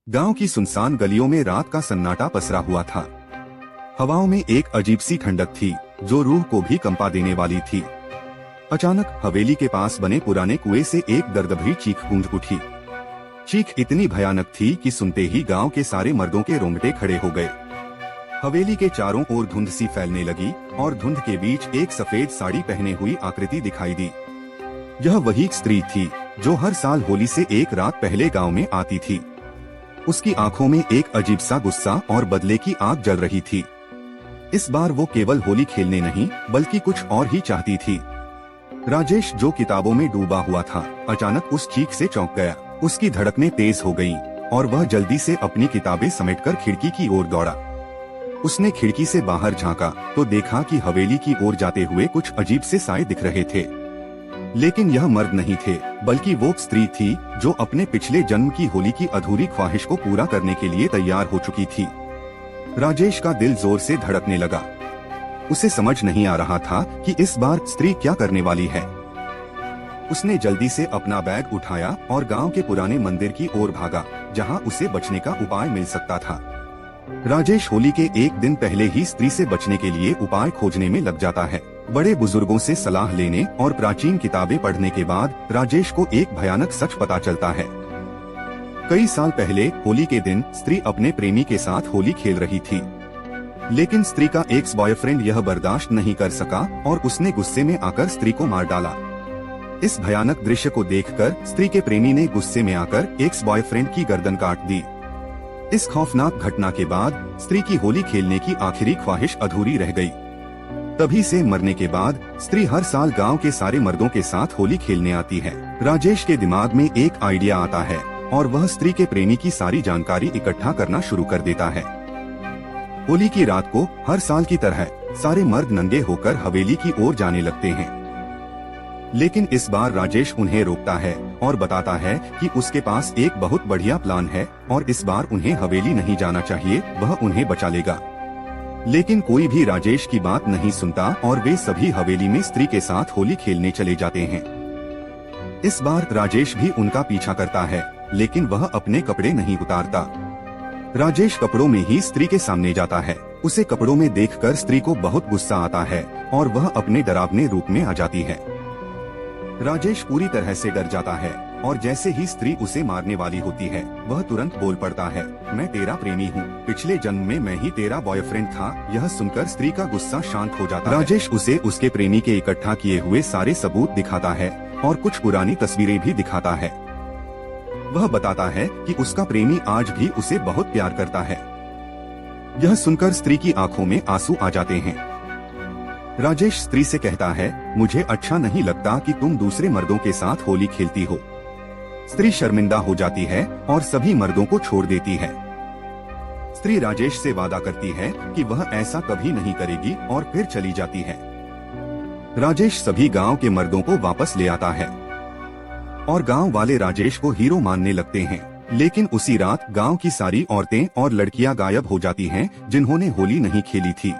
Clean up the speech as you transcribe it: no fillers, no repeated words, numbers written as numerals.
गांव की सुनसान गलियों में रात का सन्नाटा पसरा हुआ था। हवाओं में एक अजीब सी ठंडक थी जो रूह को भी कंपा देने वाली थी। अचानक हवेली के पास बने पुराने कुएं से एक दर्दभरी चीख गूंज उठी। चीख इतनी भयानक थी कि सुनते ही गांव के सारे मर्दों के रोंगटे खड़े हो गए। हवेली के चारों ओर धुंध सी फैलने लगी और धुंध के बीच एक सफेद साड़ी पहने हुई आकृति दिखाई दी। यह वही स्त्री थी जो हर साल होली से एक रात पहले गांव में आती थी। उसकी आंखों में एक अजीब सा गुस्सा और बदले की आग जल रही थी। इस बार वो केवल होली खेलने नहीं बल्कि कुछ और ही चाहती थी। राजेश, जो किताबों में डूबा हुआ था, अचानक उस चीख से चौंक गया। उसकी धड़कनें तेज हो गईं और वह जल्दी से अपनी किताबें समेटकर खिड़की की ओर दौड़ा। उसने खिड़की से बाहर झांका तो देखा कि हवेली की ओर जाते हुए कुछ अजीब से साए दिख रहे थे। लेकिन यह मर्द नहीं थे बल्कि वो स्त्री थी जो अपने पिछले जन्म की होली की अधूरी ख्वाहिश को पूरा करने के लिए तैयार हो चुकी थी। राजेश का दिल जोर से धड़कने लगा। उसे समझ नहीं आ रहा था कि इस बार स्त्री क्या करने वाली है। उसने जल्दी से अपना बैग उठाया और गांव के पुराने मंदिर की ओर भागा, जहां उसे बचने का उपाय मिल सकता था। राजेश होली के एक दिन पहले ही स्त्री से बचने के लिए उपाय खोजने में लग जाता है। बड़े बुजुर्गों से सलाह लेने और प्राचीन किताबें पढ़ने के बाद राजेश को एक भयानक सच पता चलता है। कई साल पहले होली के दिन स्त्री अपने प्रेमी के साथ होली खेल रही थी, लेकिन स्त्री का एक्स बॉयफ्रेंड यह बर्दाश्त नहीं कर सका और उसने गुस्से में आकर स्त्री को मार डाला। इस भयानक दृश्य को देखकर स्त्री के प्रेमी ने गुस्से में आकर एक्स बॉयफ्रेंड की गर्दन काट दी। इस खौफनाक घटना के बाद स्त्री की होली खेलने की आखिरी ख्वाहिश अधूरी रह गई। तभी से मरने के बाद स्त्री हर साल गांव के सारे मर्दों के साथ होली खेलने आती है। राजेश के दिमाग में एक आइडिया आता है और वह स्त्री के प्रेमी की सारी जानकारी इकट्ठा करना शुरू कर देता है। होली की रात को हर साल की तरह सारे मर्द नंगे होकर हवेली की ओर जाने लगते हैं, लेकिन इस बार राजेश उन्हें रोकता है और बताता है कि उसके पास एक बहुत बढ़िया प्लान है और इस बार उन्हें हवेली नहीं जाना चाहिए, वह उन्हें बचा लेगा। लेकिन कोई भी राजेश की बात नहीं सुनता और वे सभी हवेली में स्त्री के साथ होली खेलने चले जाते हैं। इस बार राजेश भी उनका पीछा करता है, लेकिन वह अपने कपड़े नहीं उतारता। राजेश कपड़ों में ही स्त्री के सामने जाता है। उसे कपड़ों में देखकर स्त्री को बहुत गुस्सा आता है और वह अपने डरावने रूप में आ जाती है। राजेश पूरी तरह से डर जाता है और जैसे ही स्त्री उसे मारने वाली होती है, वह तुरंत बोल पड़ता है, मैं तेरा प्रेमी हूँ, पिछले जन्म में मैं ही तेरा बॉयफ्रेंड था। यह सुनकर स्त्री का गुस्सा शांत हो जाता है। राजेश उसे उसके प्रेमी के इकट्ठा किए हुए सारे सबूत दिखाता है और कुछ पुरानी तस्वीरें भी दिखाता है। वह बताता है कि उसका प्रेमी आज भी उसे बहुत प्यार करता है। यह सुनकर स्त्री की आंखों में आंसू आ जाते हैं। राजेश स्त्री से कहता है, मुझे अच्छा नहीं लगता कि तुम दूसरे मर्दों के साथ होली खेलती हो। स्त्री शर्मिंदा हो जाती है और सभी मर्दों को छोड़ देती है। स्त्री राजेश से वादा करती है कि वह ऐसा कभी नहीं करेगी और फिर चली जाती है। राजेश सभी गांव के मर्दों को वापस ले आता है और गांव वाले राजेश को हीरो मानने लगते हैं। लेकिन उसी रात गांव की सारी औरतें और लड़कियां गायब हो जाती हैं जिन्होंने होली नहीं खेली थी।